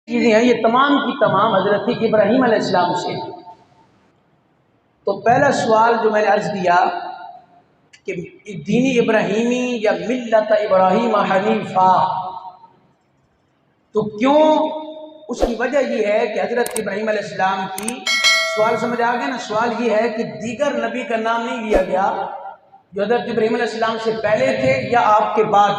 چیزیں ہیں یہ تمام کی تمام حضرت ابراہیم علیہ السلام سے۔ تو پہلا سوال جو میں نے عرض کیا کہ دین ابراہیمی یا ملت ابراہیم حنیفہ، تو کیوں؟ اس کی وجہ یہ ہے کہ حضرت ابراہیم علیہ السلام کی سوال سمجھ آ گیا نا؟ سوال یہ ہے کہ دیگر نبی کا نام نہیں لیا گیا جو حضرت ابراہیم علیہ السلام سے پہلے تھے یا آپ کے بعد،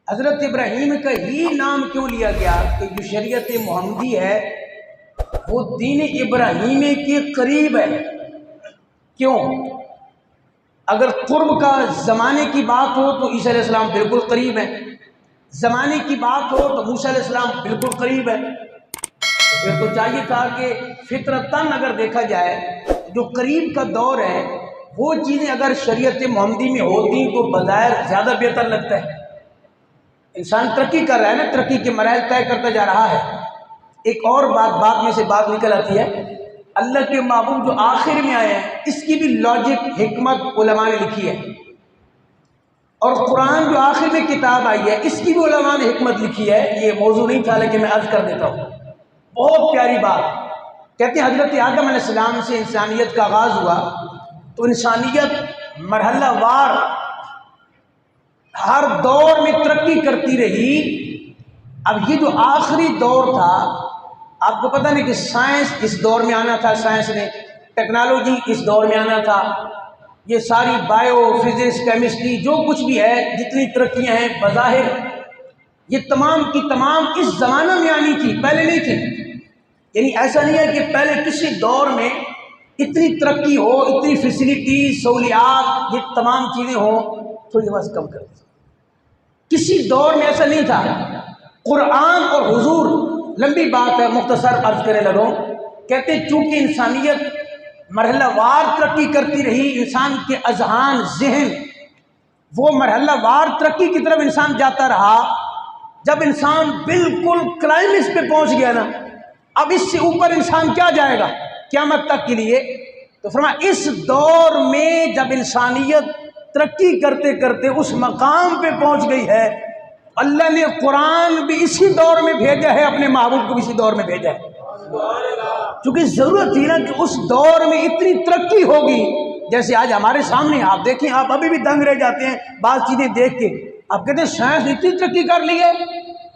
حضرت ابراہیم کا ہی نام کیوں لیا گیا کہ جو شریعت محمدی ہے وہ دین ابراہیمی کے قریب ہے۔ کیوں؟ اگر قرب کا زمانے کی بات ہو تو عیسیٰ علیہ السلام بالکل قریب ہے، زمانے کی بات ہو تو موسیٰ علیہ السلام بالکل قریب ہے، پھر تو چاہیے تھا کہ فطرتاً اگر دیکھا جائے جو قریب کا دور ہے وہ چیزیں اگر شریعت محمدی میں ہوتی تو بظاہر زیادہ بہتر لگتا ہے۔ انسان ترقی کر رہا ہے نا، ترقی کے مراحل طے کرتا جا رہا ہے۔ ایک اور بات میں سے بات نکل آتی ہے، اللہ کے محبوب جو آخر میں آئے ہیں اس کی بھی لاجک حکمت علماء نے لکھی ہے، اور قرآن جو آخر میں کتاب آئی ہے اس کی بھی علماء نے حکمت لکھی ہے۔ یہ موضوع نہیں تھا لیکن میں عرض کر دیتا ہوں، بہت پیاری بات۔ کہتے ہیں حضرت آدم علیہ السلام سے انسانیت کا آغاز ہوا تو انسانیت مرحلہ وار ہر دور میں ترقی کرتی رہی۔ اب یہ جو آخری دور تھا، آپ کو پتہ نہیں کہ سائنس اس دور میں آنا تھا، سائنس نے ٹیکنالوجی اس دور میں آنا تھا، یہ ساری بائیو فزکس کیمسٹری جو کچھ بھی ہے جتنی ترقیاں ہیں بظاہر یہ تمام کی تمام اس زمانہ میں آنی تھی، پہلے نہیں تھی۔ یعنی ایسا نہیں ہے کہ پہلے کسی دور میں اتنی ترقی ہو، اتنی فیسلٹی سہولیات یہ تمام چیزیں ہوں۔ تھوڑی آواز کم کر دیں، کسی دور میں ایسا نہیں تھا۔ قرآن اور حضور، لمبی بات ہے مختصر عرض کرنے لگوں، کہتے ہیں چونکہ انسانیت مرحلہ وار ترقی کرتی رہی، انسان کے اذہان ذہن وہ مرحلہ وار ترقی کی طرف انسان جاتا رہا، جب انسان بالکل کلائمیکس پہ پہنچ گیا نا، اب اس سے اوپر انسان کیا جائے گا قیامت تک کے لیے؟ تو فرمایا اس دور میں جب انسانیت ترقی کرتے کرتے اس مقام پہ پہنچ گئی ہے، اللہ نے قرآن بھی اسی دور میں بھیجا ہے، اپنے محبوب کو بھی اسی دور میں بھیجا ہے، چونکہ ضرورت تھی نا کہ اس دور میں اتنی ترقی ہوگی۔ جیسے آج ہمارے سامنے آپ دیکھیں، آپ ابھی بھی دنگ رہ جاتے ہیں بعض چیزیں دیکھ کے، آپ کہتے ہیں سائنس اتنی ترقی کر لی ہے،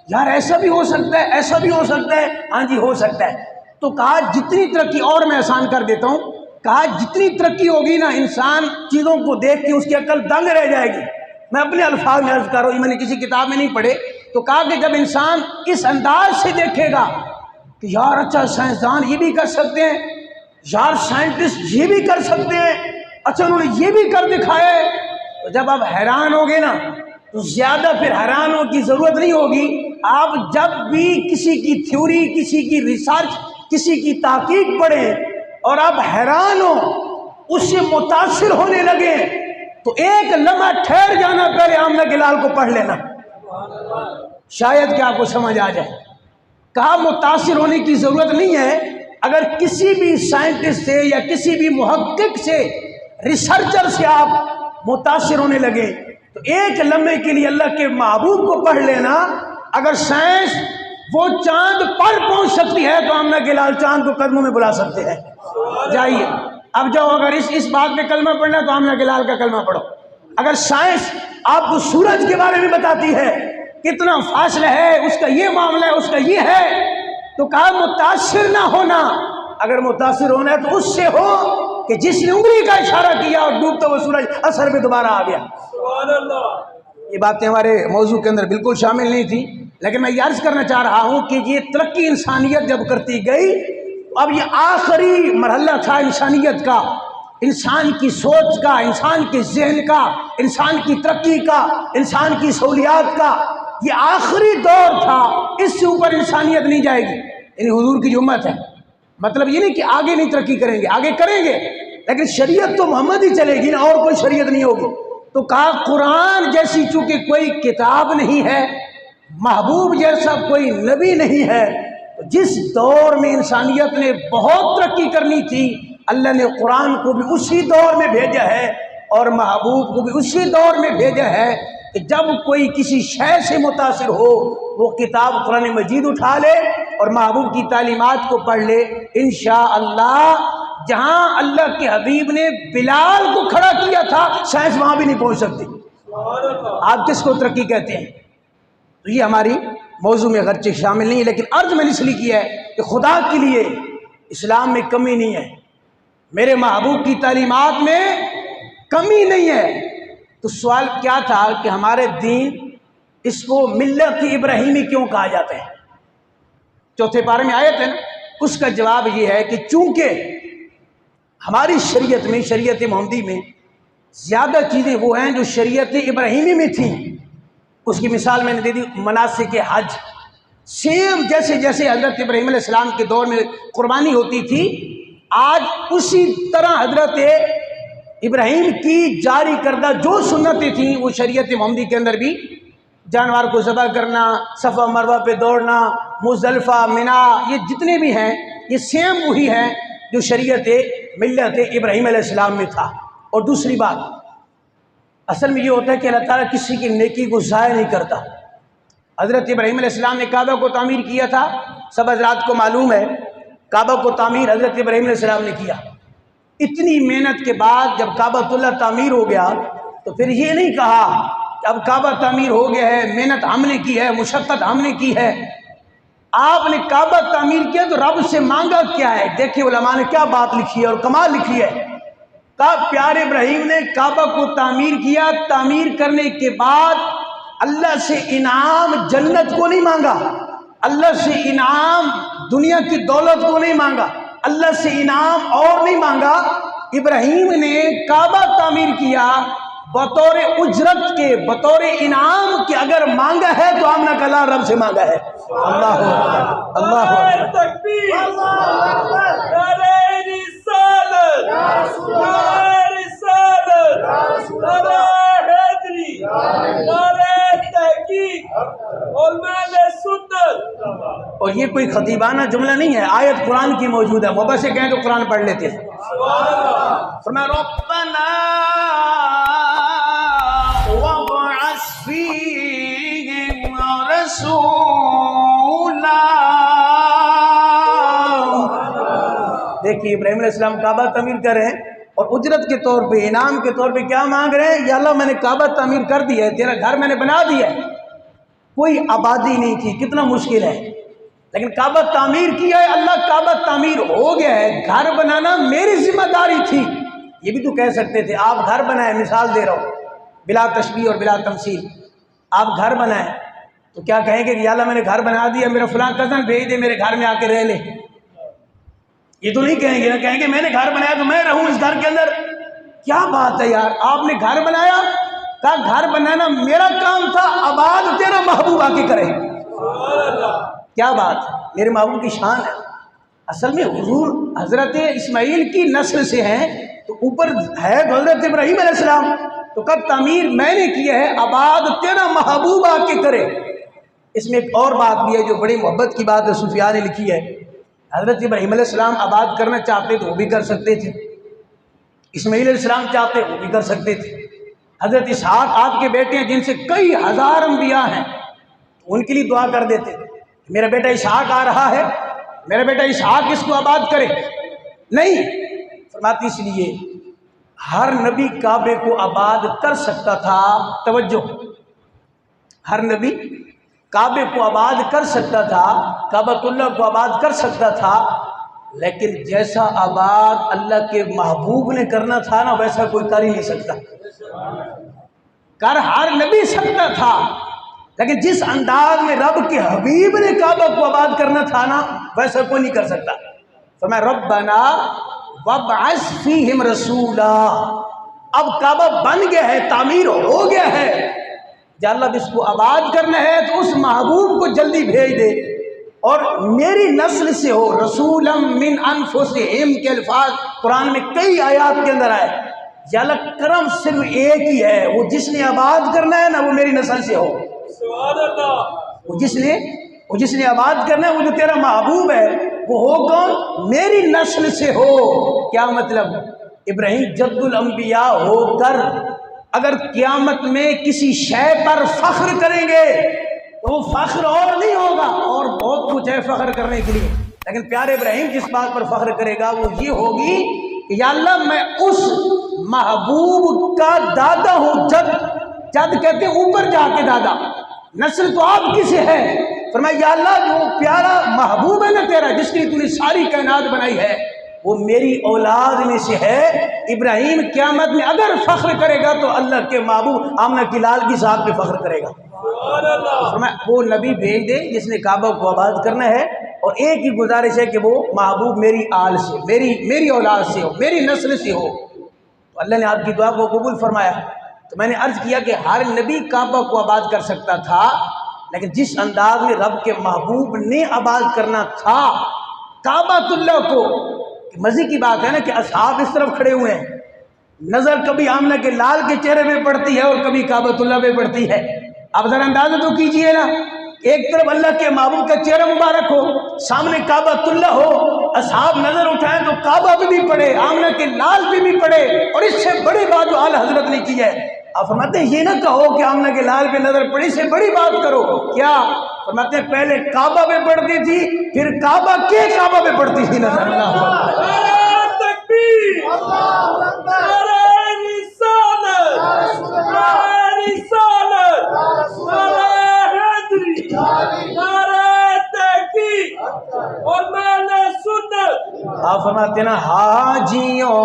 یار ایسا بھی ہو سکتا ہے، ایسا بھی ہو سکتا ہے، ہاں جی ہو سکتا ہے۔ تو کہا جتنی ترقی، اور میں آسان کر دیتا ہوں، کہا جتنی ترقی ہوگی نا انسان چیزوں کو دیکھ کے اس کی عقل دنگ رہ جائے گی۔ میں اپنے الفاظ میں عرض کر رہا ہوں، میں نے کسی کتاب میں نہیں پڑھے۔ تو کہا کہ جب انسان اس انداز سے دیکھے گا کہ یار اچھا سائنسدان یہ بھی کر سکتے ہیں، یار سائنٹسٹ یہ بھی کر سکتے ہیں، اچھا انہوں نے یہ بھی کر دکھایا ہے، تو جب آپ حیران ہوگے نا تو زیادہ پھر حیران ہونے کی ضرورت نہیں ہوگی۔ آپ جب بھی کسی کی تھیوری، کسی کی ریسرچ، کسی کی تحقیق پڑھیں اور آپ حیران ہو، اس سے متاثر ہونے لگے تو ایک لمحہ ٹھہر جانا، پہلے آمنہ گلال کو پڑھ لینا، شاید کہ آپ کو سمجھ آ جائے۔ کہا متاثر ہونے کی ضرورت نہیں ہے، اگر کسی بھی سائنٹسٹ سے یا کسی بھی محقق سے، ریسرچر سے آپ متاثر ہونے لگے تو ایک لمحے کے لیے اللہ کے محبوب کو پڑھ لینا۔ اگر سائنس وہ چاند پر پہنچ سکتی ہے تو آمنہ گلال چاند کو قدموں میں بلا سکتے ہیں۔ جائیے اب جاؤ، اگر اس بات پہ کلمہ پڑھنا تو آمنہ گلال کا کلمہ پڑھو۔ اگر سائنس آپ کو سورج کے بارے میں بتاتی ہے کتنا فاصلہ ہے، اس کا یہ معاملہ ہے، اس کا یہ ہے، تو کہا متاثر نہ ہونا، اگر متاثر ہونا ہے تو اس سے ہو کہ جس نے انگلی کا اشارہ کیا اور ڈوبتا ہوا سورج اثر میں دوبارہ آ گیا۔ یہ باتیں ہمارے موضوع کے اندر بالکل شامل نہیں تھی، لیکن میں یہ عرض کرنا چاہ رہا ہوں کہ یہ ترقی انسانیت جب کرتی گئی، اب یہ آخری مرحلہ تھا انسانیت کا، انسان کی سوچ کا، انسان کے ذہن کا، انسان کی ترقی کا، انسان کی سہولیات کا، یہ آخری دور تھا، اس سے اوپر انسانیت نہیں جائے گی۔ یعنی حضور کی جو امت ہے، مطلب یہ نہیں کہ آگے نہیں ترقی کریں گے، آگے کریں گے، لیکن شریعت تو محمد ہی چلے گی نا، اور کوئی شریعت نہیں ہوگی۔ تو کہا قرآن جیسی چونکہ کوئی کتاب نہیں ہے، محبوب جیسا کوئی نبی نہیں ہے، تو جس دور میں انسانیت نے بہت ترقی کرنی تھی، اللہ نے قرآن کو بھی اسی دور میں بھیجا ہے اور محبوب کو بھی اسی دور میں بھیجا ہے۔ کہ جب کوئی کسی شے سے متاثر ہو وہ کتاب قرآن مجید اٹھا لے اور محبوب کی تعلیمات کو پڑھ لے، انشاءاللہ جہاں اللہ کے حبیب نے بلال کو کھڑا کیا تھا سائنس وہاں بھی نہیں پہنچ سکتی۔ آپ کس کو ترقی کہتے ہیں؟ تو یہ ہماری موضوع میں اگرچہ شامل نہیں ہے، لیکن عرض میں نے اس لیے کیا ہے کہ خدا کے لیے اسلام میں کمی نہیں ہے، میرے محبوب کی تعلیمات میں کمی نہیں ہے۔ تو سوال کیا تھا کہ ہمارے دین اس کو ملت ابراہیمی کیوں کہا جاتا ہے؟ چوتھے پارے میں آیت ہے نا، اس کا جواب یہ ہے کہ چونکہ ہماری شریعت میں، شریعت محمدی میں زیادہ چیزیں وہ ہیں جو شریعت ابراہیمی میں تھیں۔ اس کی مثال میں نے دے دی، مناسک حج سیم جیسے جیسے حضرت ابراہیم علیہ السلام کے دور میں قربانی ہوتی تھی، آج اسی طرح حضرت ابراہیم کی جاری کردہ جو سنتیں تھیں وہ شریعت محمدی کے اندر بھی، جانور کو ذبح کرنا، صفا مروہ پہ دوڑنا، مزدلفہ، منا، یہ جتنے بھی ہیں یہ سیم وہی ہیں جو شریعت ملت ابراہیم علیہ السلام میں تھا۔ اور دوسری بات، اصل میں یہ ہوتا ہے کہ اللہ تعالیٰ کسی کی نیکی کو ضائع نہیں کرتا۔ حضرت ابراہیم علیہ السلام نے کعبہ کو تعمیر کیا تھا، سب حضرات کو معلوم ہے کعبہ کو تعمیر حضرت ابراہیم علیہ السلام نے کیا۔ اتنی محنت کے بعد جب کعبۃ اللہ تعمیر ہو گیا تو پھر یہ نہیں کہا کہ اب کعبہ تعمیر ہو گیا ہے، محنت ہم نے کی ہے، مشقت ہم نے کی ہے۔ آپ نے کعبہ تعمیر کیا تو رب سے مانگا کیا ہے؟ دیکھیں علماء نے کیا بات لکھی ہے اور کمال لکھی ہے۔ کہا پیارے ابراہیم نے کعبہ کو تعمیر کیا، تعمیر کرنے کے بعد اللہ سے انعام جنت کو نہیں مانگا، اللہ سے انعام دنیا کی دولت کو نہیں مانگا، اللہ سے انعام اور نہیں مانگا۔ ابراہیم نے کعبہ تعمیر کیا بطور اجرت کے، بطور انعام کے، اگر مانگا ہے تو ہم نے کہا رب سے مانگا ہے۔ اللہ اکبر، اللہ اکبر، اور یہ کوئی خطیبانہ جملہ نہیں ہے، آیت قرآن کی موجود ہے، محبت سے کہیں تو قرآن پڑھ لیتے ہیں۔ فرمایا ربنا وابعث فیہم رسولا۔ دیکھیے ابراہیم علیہ السلام کعبہ تعمیر کر رہے ہیں اور اجرت کے طور پہ، انعام کے طور پہ کیا مانگ رہے ہیں؟ یا اللہ میں نے کعبہ تعمیر کر دیا ہے، تیرا گھر میں نے بنا دیا ہے، کوئی آبادی نہیں تھی، کتنا مشکل ہے، لیکن کعبہ تعمیر کیا ہے، اللہ کعبہ تعمیر ہو گیا ہے، گھر بنانا میری ذمہ داری تھی۔ یہ بھی تو کہہ سکتے تھے آپ گھر بنائیں، مثال دے رہا ہوں بلا تشبیہ اور بلا تمثیل، آپ گھر بنائیں تو کیا کہیں گے کہ یا اللہ میں نے گھر بنا دیا، میرا فلاں کزن بھیج دے میرے گھر میں آ کے رہ لے؟ یہ تو نہیں کہیں گے، نہ کہیں گے میں نے گھر بنایا تو میں رہوں اس گھر کے اندر۔ کیا بات ہے یار، آپ نے گھر بنایا، کہا گھر بنانا میرا کام تھا، آباد تیرا محبوب آ کے کرے۔ کیا بات ہے، میرے محبوب کی شان ہے۔ اصل میں حضور حضرت اسماعیل کی نسل سے ہیں تو اوپر ہے حضرت ابراہیم علیہ السلام، تو کب تعمیر میں نے کی ہے، آباد تیرا محبوب آ کے کرے۔ اس میں ایک اور بات بھی ہے جو بڑی محبت کی بات ہے، صوفیاء نے لکھی ہے، حضرت ابراہیم علیہ السلام آباد کرنا چاہتے تو وہ بھی کر سکتے تھے، اسماعیل علیہ السلام چاہتے وہ بھی کر سکتے تھے، حضرت اسحاق آپ کے بیٹے ہیں جن سے کئی ہزار انبیاء ہیں، ان کے لیے دعا کر دیتے میرا بیٹا اسحاق آ رہا ہے، میرا بیٹا اسحاق اس کو آباد کرے، نہیں فرماتی اس لیے ہر نبی کعبے کو آباد کر سکتا تھا، توجہ، ہر نبی کعبے کو آباد کر سکتا تھا، کعبۃ اللہ کو آباد کر سکتا تھا، لیکن جیسا آباد اللہ کے محبوب نے کرنا تھا نا ویسا کوئی کر ہی نہیں سکتا۔ کر ہر نبی سکتا تھا، لیکن جس انداز میں رب کے حبیب نے کعبہ کو آباد کرنا تھا نا ویسا کوئی نہیں کر سکتا۔ فرمایا ربنا وابعث فیہم رسولا، اب کعبہ بن گیا ہے، تعمیر ہو گیا ہے، یا اللہ اس کو آباد کرنا ہے تو اس محبوب کو جلدی بھیج دے، اور میری نسل سے ہو، رسولا من انفسہم کے الفاظ قرآن میں کئی آیات کے اندر آئے، یا اللہ کرم صرف ایک ہی ہے، وہ جس نے آباد کرنا ہے نا وہ میری نسل سے ہو، سبحان اللہ، وہ جس نے آباد کرنا ہے، وہ جو تیرا محبوب ہے وہ ہو کون؟ میری نسل سے ہو۔ کیا مطلب؟ ابراہیم جد الانبیاء ہو کر اگر قیامت میں کسی شے پر فخر کریں گے تو وہ فخر اور نہیں ہوگا، اور بہت کچھ ہے فخر کرنے کے لیے، لیکن پیارے ابراہیم جس بات پر فخر کرے گا وہ یہ ہوگی کہ یا اللہ میں اس محبوب کا دادا ہوں، جد کہتے ہیں اوپر جا کے دادا، نسل تو آپ کی سے ہے، فرمایا یا اللہ جو پیارا محبوب ہے نا تیرا، جس کی تو نے ساری کائنات بنائی ہے، وہ میری اولاد میں سے ہے۔ ابراہیم قیامت میں اگر فخر کرے گا تو اللہ کے محبوب آمنہ کی لال کی ذات پہ فخر کرے گا۔ فرمایا وہ نبی بھیج دے جس نے کعبہ کو آباد کرنا ہے، اور ایک ہی گزارش ہے کہ وہ محبوب میری آل سے، میری اولاد سے ہو، میری نسل سے ہو۔ تو اللہ نے آپ کی دعا کو قبول فرمایا۔ تو میں نے عرض کیا کہ ہر نبی کعبہ کو آباد کر سکتا تھا، لیکن جس انداز میں رب کے محبوب نے آباد کرنا تھا کعبۃ اللہ کو، مزے کی بات ہے نا کہ اصحاب اس طرف کھڑے ہوئے ہیں، نظر کبھی آمنہ کے لال کے چہرے پہ پڑتی ہے اور کبھی کعبۃ اللہ پہ پڑتی ہے۔ اب ذرا اندازہ تو کیجئے نا، ایک طرف اللہ کے محبوب کا چہرہ مبارک ہو، سامنے کعبۃ اللہ ہو، اصحاب نظر اٹھائیں تو کعبہ پہ بھی پڑے، آمنہ کے لال پہ بھی پڑے، اور اس سے بڑی بات جو اعلیٰ حضرت نے کی ہے، آپ فرماتے ہیں یہ نہ کہو کہ آمنہ کے لال پہ نظر پڑی، سے بڑی بات کرو۔ کیا فرماتے ہیں پہلے کعبہ پہ پڑتی تھی، پھر کعبہ کے کعبہ پہ پڑتی تھی نظر۔ اللہ آپ فرماتے ہیں نا حاجیوں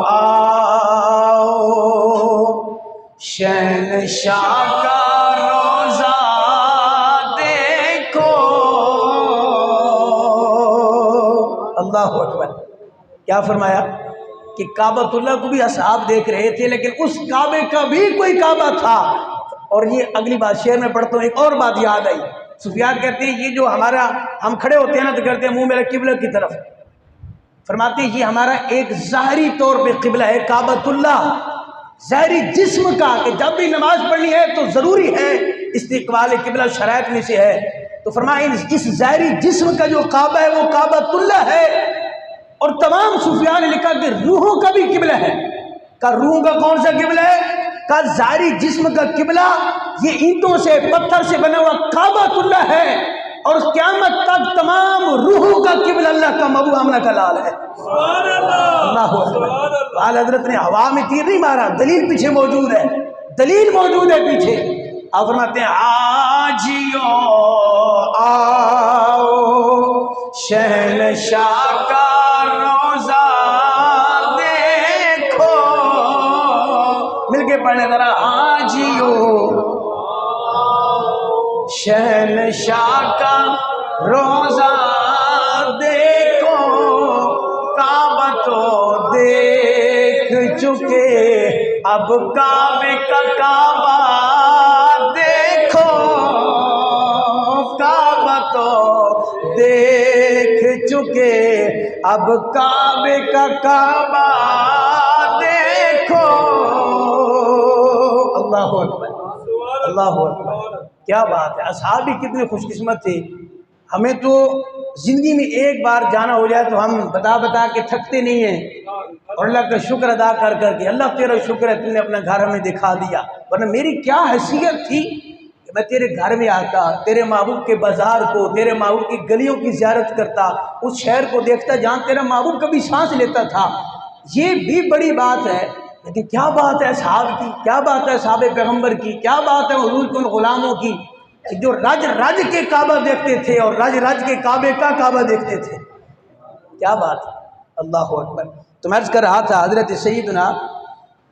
آؤ شہنشاہ کا روزہ دیکھو۔ اللہ اکبر، کیا فرمایا کہ کعبۃ اللہ کو بھی اصحاب دیکھ رہے تھے، لیکن اس کعبے کا بھی کوئی کعبہ تھا۔ اور یہ اگلی بات شعر میں پڑھتا ہوں، ایک اور بات یاد آئی۔ سفیان کہتے ہیں یہ جو ہم کھڑے ہوتے ہیں نا تو کہتے ہیں منہ میرا قبلہ کی طرف، فرماتے ہیں یہ ہمارا ایک ظاہری طور پہ قبلہ ہے کعبۃ اللہ، ظاہری جسم کا، کہ جب بھی نماز پڑھنی ہے تو ضروری ہے استقبال قبلہ، شرائط میں سے ہے۔ تو فرمایا اس ظاہری جسم کا جو کعبہ ہے وہ کعبۃ اللہ ہے، اور تمام صوفیاء نے لکھا کہ روحوں کا بھی قبلہ ہے۔ کا روح کا کون سا قبلہ ہے؟ کا ظاہری جسم کا قبلہ یہ اینٹوں سے پتھر سے بنا ہوا کعبۃ اللہ ہے، اور قیامت تک تمام روحوں کا قبلہ اللہ کا محبوب آمنہ کا لال ہے۔ اللہ اکبر۔ اعلی حضرت نے ہوا میں تیر نہیں مارا، دلیل پیچھے موجود ہے، دلیل موجود ہے پیچھے۔ آپ فرماتے ہیں حاجیوں آؤ شہنشاہ کا روزہ دیکھو، مل کے پڑھیں ذرا، حاجیوں شہنشاہ کا روزہ دیکھو، کعبہ تو دیکھ چکے اب کعبے کا کعبہ دیکھو، کعبہ تو دیکھ چکے اب کعبے کا کعبہ دیکھو۔ اللہ اکبر، اللہ اکبر، کیا بات ہے۔ اصحاب بھی کتنے خوش قسمت تھے، ہمیں تو زندگی میں ایک بار جانا ہو جائے تو ہم بتا کے تھکتے نہیں ہیں، اور اللہ کا شکر ادا کر کے اللہ تیرا شکر ہے تم نے اپنا گھر ہمیں دکھا دیا، ورنہ میری کیا حیثیت تھی کہ میں تیرے گھر میں آتا، تیرے محبوب کے بازار کو، تیرے محبوب کی گلیوں کی زیارت کرتا، اس شہر کو دیکھتا جہاں تیرا محبوب کبھی سانس لیتا تھا۔ یہ بھی بڑی بات ہے، لیکن کیا بات ہے اصحاب کی، کیا بات ہے صحابہ پیغمبر کی، کیا بات ہے حضور کے ان غلاموں کی جو رج رج کے کعبہ دیکھتے تھے اور رج رج کے کعبے کا کعبہ دیکھتے تھے۔ کیا بات ہے، اللہ اکبر۔ تو میں عرض کر رہا تھا حضرت سیدنا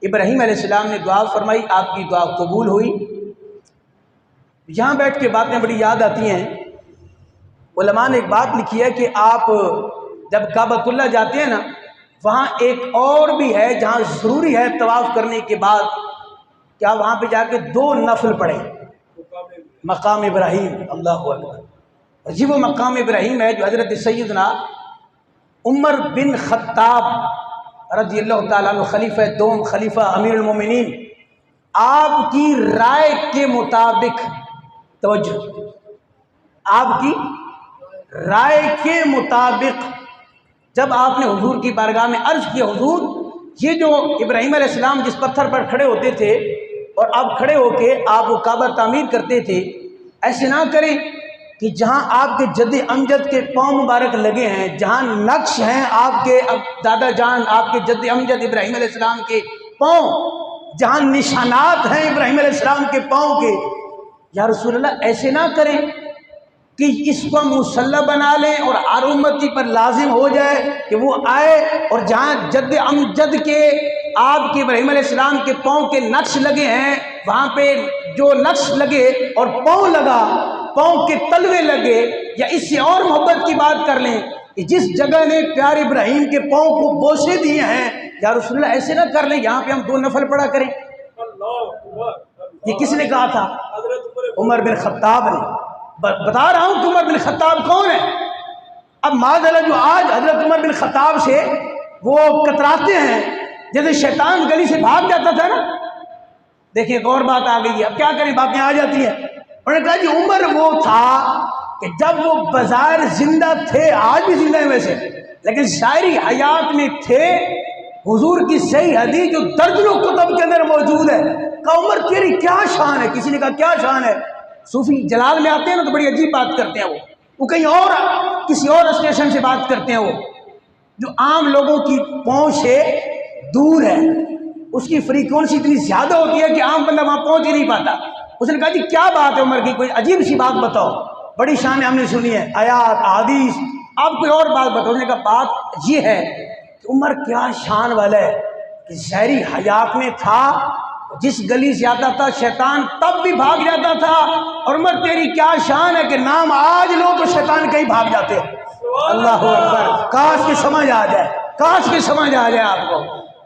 ابراہیم علیہ السلام نے دعا فرمائی، آپ کی دعا قبول ہوئی۔ یہاں بیٹھ کے باتیں بڑی یاد آتی ہیں، علماء نے ایک بات لکھی ہے کہ آپ جب کعبۃ اللہ جاتے ہیں نا، وہاں ایک اور بھی ہے جہاں ضروری ہے طواف کرنے کے بعد کیا وہاں پہ جا کے 2 نفل پڑھیں، مقام ابراہیم۔ اللہ اکبر، جی وہ مقام ابراہیم ہے جو حضرت سیدنا عمر بن خطاب رضی اللہ تعالیٰ عنہ، خلیفہ دوم، خلیفہ امیر المومنین، آپ کی رائے کے مطابق، توجہ، آپ کی رائے کے مطابق جب آپ نے حضور کی بارگاہ میں عرض کیا حضور یہ جو ابراہیم علیہ السلام جس پتھر پر کھڑے ہوتے تھے اور آپ کھڑے ہو کے آپ وہ کعبہ تعمیر کرتے تھے، ایسے نہ کریں کہ جہاں آپ کے جد امجد کے پاؤں مبارک لگے ہیں، جہاں نقش ہیں آپ کے دادا جان آپ کے جد امجد ابراہیم علیہ السلام کے پاؤں، جہاں نشانات ہیں ابراہیم علیہ السلام کے پاؤں کے، یا رسول اللہ ایسے نہ کریں کہ اس کو مصلی بنا لیں اور ہر امتی پر لازم ہو جائے کہ وہ آئے اور جہاں جد امجد کے آپ کے ابراہیم علیہ السلام کے پاؤں کے نقش لگے ہیں وہاں پہ جو نقش لگے اور پاؤں لگا، پاؤں کے تلوے لگے، یا اس سے اور محبت کی بات کر لیں کہ جس جگہ نے پیارے ابراہیم کے پاؤں کو بوسے دیے ہیں، یا رسول اللہ ایسے نہ کر لیں یہاں پہ ہم 2 نفل پڑھا کریں۔ یہ کس نے کہا تھا؟ عمر بن خطاب نے۔ بتا رہا ہوں کہ عمر بن خطاب کون ہے۔ اب معاذ اللہ جو آج حضرت عمر بن خطاب سے وہ کتراتے ہیں جیسے شیطان گلی سے بھاگ جاتا تھا نا، دیکھیں ایک اور بات آ گئی ہے، اب کیا کریں باتیں آ جاتی ہیں۔ انہوں نے کہا جی عمر وہ تھا کہ جب وہ بظاہر زندہ تھے، آج بھی زندہ ہیں ویسے، لیکن ظاہری حیات میں تھے، حضور کی صحیح حدیث جو درجنوں کتب کے اندر موجود ہے، کہا عمر تیری کیا شان ہے؟ کسی نے کہا کیا شان ہے؟ صوفی جلال میں آتے ہیں نا تو بڑی عجیب بات کرتے ہیں، وہ کہیں اور کسی اور اسٹیشن سے بات کرتے ہیں، وہ جو عام لوگوں کی پہنچ سے دور ہے، اس کی فریکوینسی اتنی زیادہ ہوتی ہے کہ عام بندہ وہاں پہنچ ہی نہیں پاتا۔ اس نے کہا جی کیا بات ہے عمر کی، کوئی عجیب سی بات بتاؤ، بڑی شان ہم نے سنی ہے، آیات احادیث، آپ کوئی اور بات بتاؤ۔ اس نے کہا بات یہ ہے کہ عمر کیا شان والا ہے کہ ظاہری حیات میں تھا، جس گلی سے آتا تھا شیطان تب بھی بھاگ جاتا تھا، اور عمر تیری کیا شان ہے کہ نام آج لو تو شیطان کہیں بھاگ جاتے ہیں۔ اللہ اکبر، کاش کی سمجھ آ جائے، کاش کی سمجھ آ جائے آپ کو۔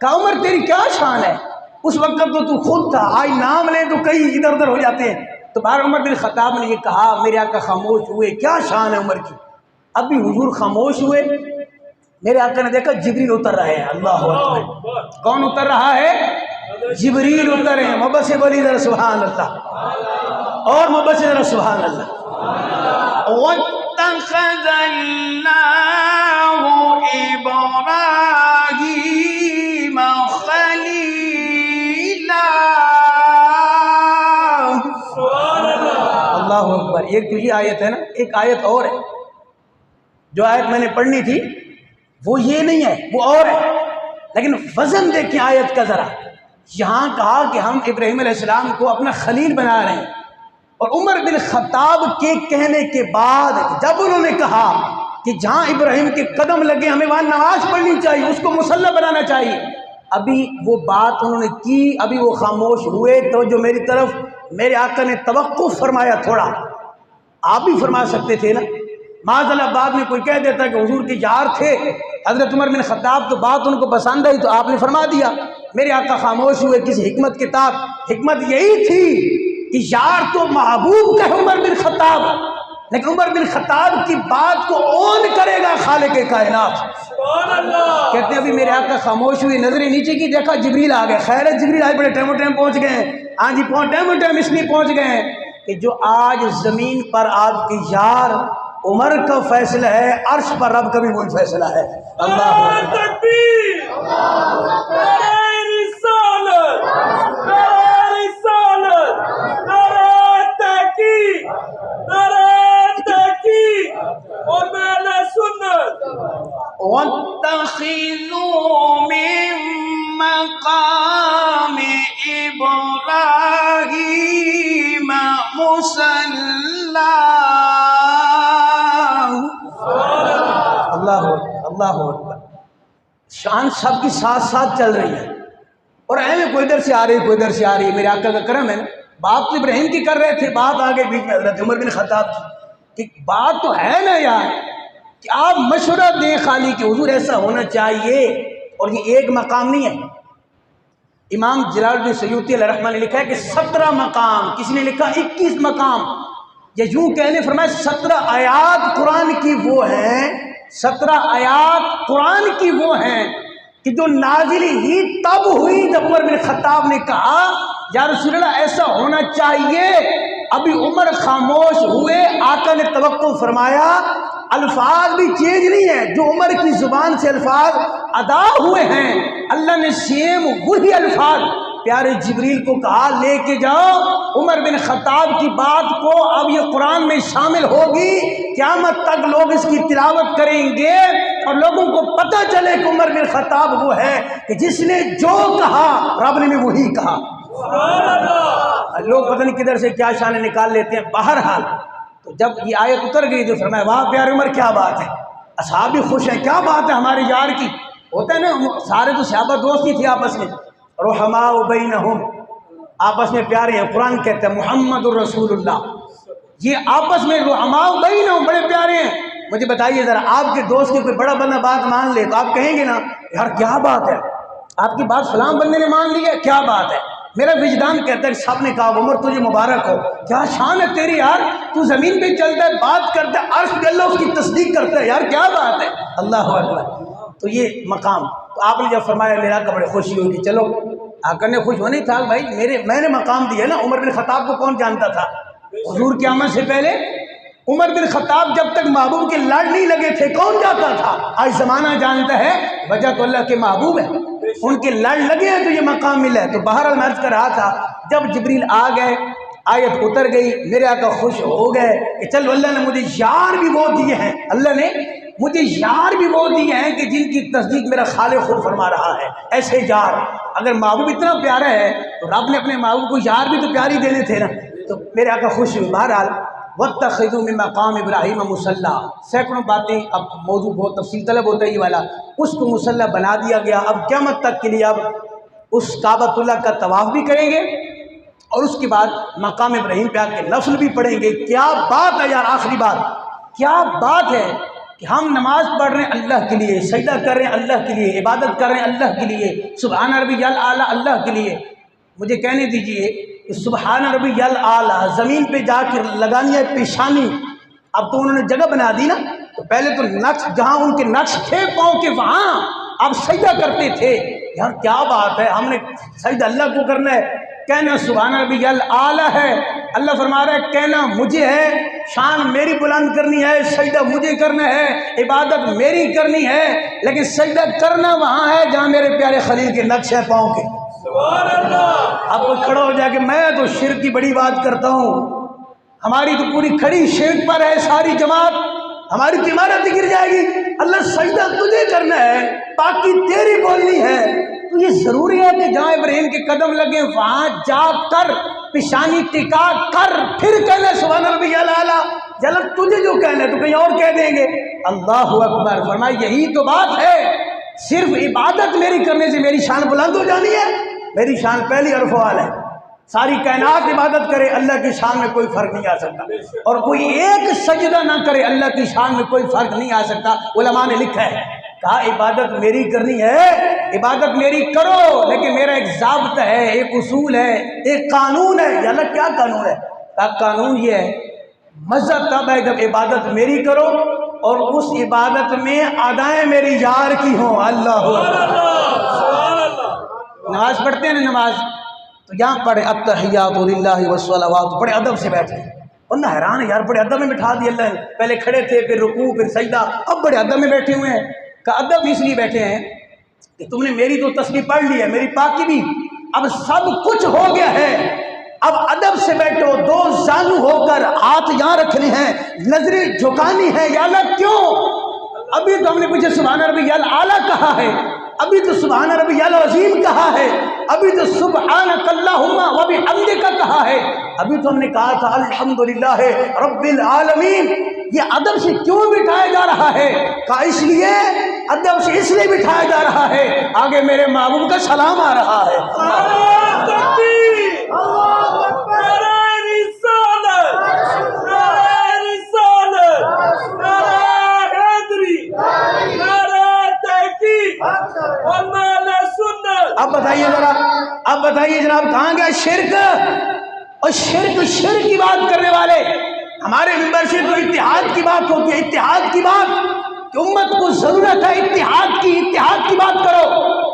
کہا عمر تیری کیا شان ہے، اس وقت تو خود تھا، آج نام لیں تو کئی ادھر ادھر ہو جاتے ہیں۔ تو بہر عمر بن خطاب نے یہ کہا، میرے آقا خاموش ہوئے، کیا شان ہے عمر کی۔ اب بھی حضور خاموش ہوئے، میرے آقا نے دیکھا جبریل اتر رہے ہیں۔ اللہ اکبر، کون اتر رہا ہے؟ جبریل اتر رہے ہیں۔ محبت سے بولی ذرا سبحان اللہ، اور محبت سے ذرا سبحان اللہ۔ وَاتَّخَذَ اللَّهُ إِبْرَاهِيمَ خَلِيلًا۔ اللہ اکبر۔ ایک تو یہ آیت ہے نا، ایک آیت اور ہے، جو آیت میں نے پڑھنی تھی وہ یہ نہیں ہے، وہ اور ہے، لیکن وزن دیکھیں آیت کا ذرا۔ یہاں کہا کہ ہم ابراہیم علیہ السلام کو اپنا خلیل بنا رہے ہیں، اور عمر بن خطاب کے کہنے کے بعد جب انہوں نے کہا کہ جہاں ابراہیم کے قدم لگے ہمیں وہاں نماز پڑھنی چاہیے، اس کو مصلی بنانا چاہیے، ابھی وہ بات انہوں نے کی، ابھی وہ خاموش ہوئے تو جو میری طرف میرے آقا نے توقف فرمایا تھوڑا، آپ بھی فرما سکتے تھے نا۔ معاذ اللہ بعد میں کوئی کہہ دیتا کہ حضور کے یار تھے حضرت عمر بن خطاب، تو بات ان کو پسند آئی تو آپ نے فرما دیا۔ میرے آقا خاموش ہوئے کسی حکمت کے تحت، حکمت یہی تھی کہ یار تو محبوب کا عمر بن خطاب، لیکن عمر بن خطاب کی بات کو اون کرے گا خالق کائنات۔ کہتے ہیں ابھی میرے آقا خاموش ہوئی، نظریں نیچے کی، دیکھا جبریل آ گئے۔ خیر ہے جبریل آئے، بڑے ٹائم پہنچ گئے ہیں، ہاں جی ٹائم اس لیے پہنچ گئے ہیں کہ جو آج زمین پر آپ کے یار عمر کا فیصلہ ہے، عرش پر رب کا بھی وہی فیصلہ ہے۔ اللہ تکبیر، وَاتَّخِذُوا مِن مَّقَامِ إِبْرَاهِيمَ مُصَلًّى۔ اللہ اکبر۔ شان سب کی ساتھ ساتھ چل رہی ہے، اور اہم کوئی ادھر سے آ رہی ہے، کوئی ادھر سے آ رہی ہے۔ میرے آقا کا کرم ہے نا، بات تو ابراہیم کی کر رہے تھے، بات آگے بیچ میں حضرت عمر بن خطاب کی، کہ بات تو ہے نا یار کہ آپ مشورہ دیں خالی کہ حضور ایسا ہونا چاہیے، اور یہ ایک مقام نہیں ہے۔ امام جلال الدین سیوطی علیہ رحمہ نے لکھا ہے کہ 17 مقام، کسی نے لکھا 21 مقام، یا یوں کہنے فرمایا 17 آیات قرآن کی وہ ہیں، 17 آیات قرآن کی وہ ہیں کہ جو نازل ہی تب ہوئی جب عمر بن خطاب نے کہا یا رسول اللہ ایسا ہونا چاہیے۔ ابھی عمر خاموش ہوئے، آقا نے توقع فرمایا، الفاظ بھی چینج نہیں ہیں، جو عمر کی زبان سے الفاظ ادا ہوئے ہیں اللہ نے سیم وہی الفاظ پیارے جبریل کو کہا لے کے جاؤ عمر بن خطاب کی بات کو، اب یہ قرآن میں شامل ہوگی، قیامت تک لوگ اس کی تلاوت کریں گے اور لوگوں کو پتہ چلے کہ عمر بن خطاب وہ ہے کہ جس نے جو کہا رب نے بھی وہی کہا۔ لوگ پتہ نہیں کدھر سے کیا شان نکال لیتے ہیں۔ بہرحال تو جب یہ آیت اتر گئی تو فرمایا واہ پیارے عمر کیا بات ہے، اصحاب بھی خوش ہیں، کیا بات ہے ہمارے یار کی۔ ہوتا ہے نا، سارے تو صحابہ دوست ہی تھے آپس میں، رحماء بینہم، آپس میں پیارے ہیں۔ قرآن کہتا ہے محمد الرسول اللہ، یہ آپس میں رحماء بینہم بڑے پیارے ہیں۔ مجھے بتائیے ذرا، آپ کے دوست کی کوئی بڑا بندہ بات مان لے تو آپ کہیں گے نا یار کیا بات ہے، آپ کی بات فلاں بندے نے مان لی ہے، کیا بات ہے۔ میرا وجدان کہتا ہے سب نے کہا عمر تجھے مبارک ہو، کیا شان ہے تیری یار، تو زمین پہ چلتا ہے، بات کرتا ہے، عرش پہ اللہ اس کی تصدیق کرتا ہے، یار کیا بات ہے، اللہ اکبر۔ تو یہ مقام، تو آپ نے جب فرمایا میرا کا بڑی خوشی ہوگی، چلو آقا نے خوش ہونے تھا بھائی، میں نے مقام دیا نا۔ عمر بن خطاب کو کون جانتا تھا؟ حضور کی آمد سے پہلے عمر بن خطاب جب تک محبوب کے لڑ نہیں لگے تھے کون جاتا تھا؟ آج زمانہ جانتا ہے، وجہ تو اللہ کے محبوب ہے، ان کے لڑ لگے ہیں تو یہ مقام ملا ہے۔ تو بہرحال میں عرض کر رہا تھا جب جبریل آ گئے، آیت اتر گئی، میرے آقا خوش ہو گئے کہ چلو اللہ نے مجھے یار بھی وہ دیے ہیں، اللہ نے مجھے یار بھی وہ دیے ہیں کہ جن کی تصدیق میرا خالق خود فرما رہا ہے۔ ایسے یار، اگر محبوب اتنا پیارا ہے تو رب نے اپنے محبوب کو یار بھی تو پیاری دینے تھے نا۔ تو میرے آقا خوش ہوئے۔ بہرحال وَاتَّخِذُوا مِن مَقَامِ إِبْرَاهِيمَ مُصَلًّى، سینکڑوں باتیں، اب موضوع بہت تفصیل طلب ہوتا ہے یہ والا، اس کو مصلی بنا دیا گیا۔ اب قیامت تک کے لیے اب اس کعبۃ اللہ کا طواف بھی کریں گے اور اس کے بعد مقام ابراہیم پہ آ کے نفل بھی پڑھیں گے۔ کیا بات ہے یار، آخری بات کیا بات ہے کہ ہم نماز پڑھ رہے ہیں اللہ کے لیے، سجدہ کر رہے ہیں اللہ کے لیے، عبادت کر رہے ہیں اللہ کے لیے، سبحان ربی الاعلیٰ اللہ کے لیے۔ مجھے کہنے دیجئے کہ سبحان ربی الاعلیٰ زمین پہ جا کے لگانی ہے پیشانی، اب تو انہوں نے جگہ بنا دی نا، تو پہلے تو نقش جہاں ان کے نقش تھے پاؤں کے وہاں اب سجدہ کرتے تھے۔ یار کیا بات ہے، ہم نے سجدہ اللہ کو کرنا ہے، کہنا سبحان ربی الاعلیٰ ہے، اللہ فرما رہا ہے کہنا مجھے ہے، شان میری بلند کرنی ہے، سجدہ مجھے کرنا ہے، عبادت میری کرنی ہے، لیکن سجدہ کرنا وہاں ہے جہاں میرے پیارے خلیل کے نقش ہے پاؤں کے۔ سبحان اللہ۔ اب کوئی کھڑا ہو جائے کہ میں تو شرک کی بڑی بات کرتا ہوں، ہماری تو پوری کھڑی شرک پر ہے ساری جماعت، ہماری تو عمارت گر جائے گی۔ اللہ سجدہ تجھے کرنا ہے، باقی تیری بولنی ہے۔ تو یہ ضروری ہے کہ جہاں ابراہیم کے قدم لگے وہاں جا کر پیشانی ٹکا کر پھر کہنا سبحان ربی الاعلیٰ، جلد تجھے جو کہنا ہے تو کہیں اور کہہ دیں گے۔ اللہ اکبر، فرمایا یہی تو بات ہے، صرف عبادت میری کرنے سے میری شان بلند ہو جانی ہے، میری شان پہلی اور فوال ہے۔ ساری کائنات عبادت کرے اللہ کی شان میں کوئی فرق نہیں آ سکتا، اور کوئی ایک سجدہ نہ کرے اللہ کی شان میں کوئی فرق نہیں آ سکتا۔ علماء نے لکھا ہے، کہا عبادت میری کرنی ہے، عبادت میری کرو، لیکن میرا ایک ضابطہ ہے، ایک اصول ہے، ایک قانون ہے۔ یا اللہ کیا قانون ہے؟ کہا قانون یہ ہے مزہ تب ہے جب عبادت میری کرو اور اس عبادت میں ادائیں میری یار کی ہوں۔ اللہ نماز پڑھتے ہیں نا، نماز تو یہاں پڑھے التحیات للہ والصلوات، بڑے ادب سے بیٹھے، ورنہ حیران ہے یار، بڑے ادب میں بٹھا دیا اللہ نے، پہلے کھڑے تھے پھر رکوع پھر سجدہ، اب بڑے ادب میں بیٹھے ہوئے ہیں۔ کہ ادب اس لیے بیٹھے ہیں کہ تم نے میری تو تسبیح پڑھ لی ہے، میری پاکی بھی، اب سب کچھ ہو گیا ہے، اب ادب سے بیٹھو، دو زانو ہو کر ہاتھ یہاں رکھنے ہیں، نظریں جھکانی ہے۔ یا اللہ کیوں؟ ابھی تو ہم نے پیچھے سبحان ربی الاعلیٰ کہا ہے، ابھی تو سبحان ربی العظیم کہا ہے، ابھی تو سبحانک اللہم وبحمدک کہا ہے، ابھی تو ہم نے کہا تھا الحمدللہ رب العالمین۔ یہ ادب سے کیوں بٹھایا جا رہا ہے؟ کہا اس لیے ادب سے اس لیے بٹھایا جا رہا ہے آگے میرے محبوب کا سلام آ رہا ہے۔ اب بتائیے ذرا، اب بتائیے جناب کہاں گیا شرک؟ اور شرک کی بات کرنے والے ہمارے ممبر سے تو اتحاد کی بات ہوتی ہے، اتحاد کی بات کہ امت کو ضرورت ہے اتحاد کی بات کرو،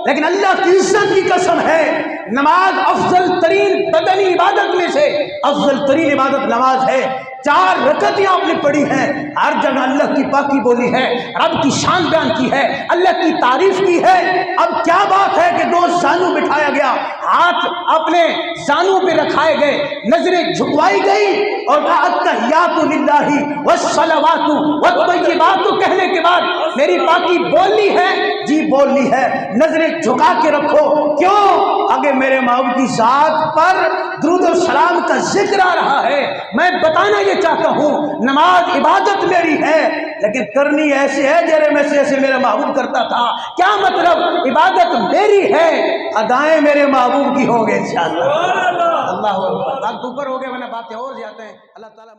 لیکن اللہ کی عزت کی قسم ہے نماز افضل ترین بدنی عبادت میں سے افضل ترین عبادت نماز ہے۔ 4 رکعتیں آپ نے پڑھی ہیں، ہر جگہ اللہ کی پاکی بولی ہے، رب کی شان بیان کی ہے، اللہ کی تعریف کی ہے۔ اب کیا بات ہے کہ 2 زانو بٹھایا گیا، ہاتھ اپنے زانو پہ رکھائے گئے، نظریں جھکوائی گئی اور کہا التحیات للہ والصلوات والطیبات کہنے کے بعد میری پاکی بولنی ہے، جی بولنی ہے، نظریں جھکا کے رکھو۔ کیوں؟ آگے میرے محبوب کی ذات پر درود و سلام کا ذکر آ رہا ہے۔ میں بتانا یہ چاہتا ہوں، نماز عبادت میری ہے لیکن کرنی ایسے ہے جیسے میرا محبوب کرتا تھا۔ کیا مطلب؟ عبادت میری ہے، ادائیں میرے محبوب کی ہوں گے انشاءاللہ۔ اللہ اکبر۔ بات اوپر ہو گیا ورنہ باتیں اور زیادہ ہیں۔ اللہ تعالیٰ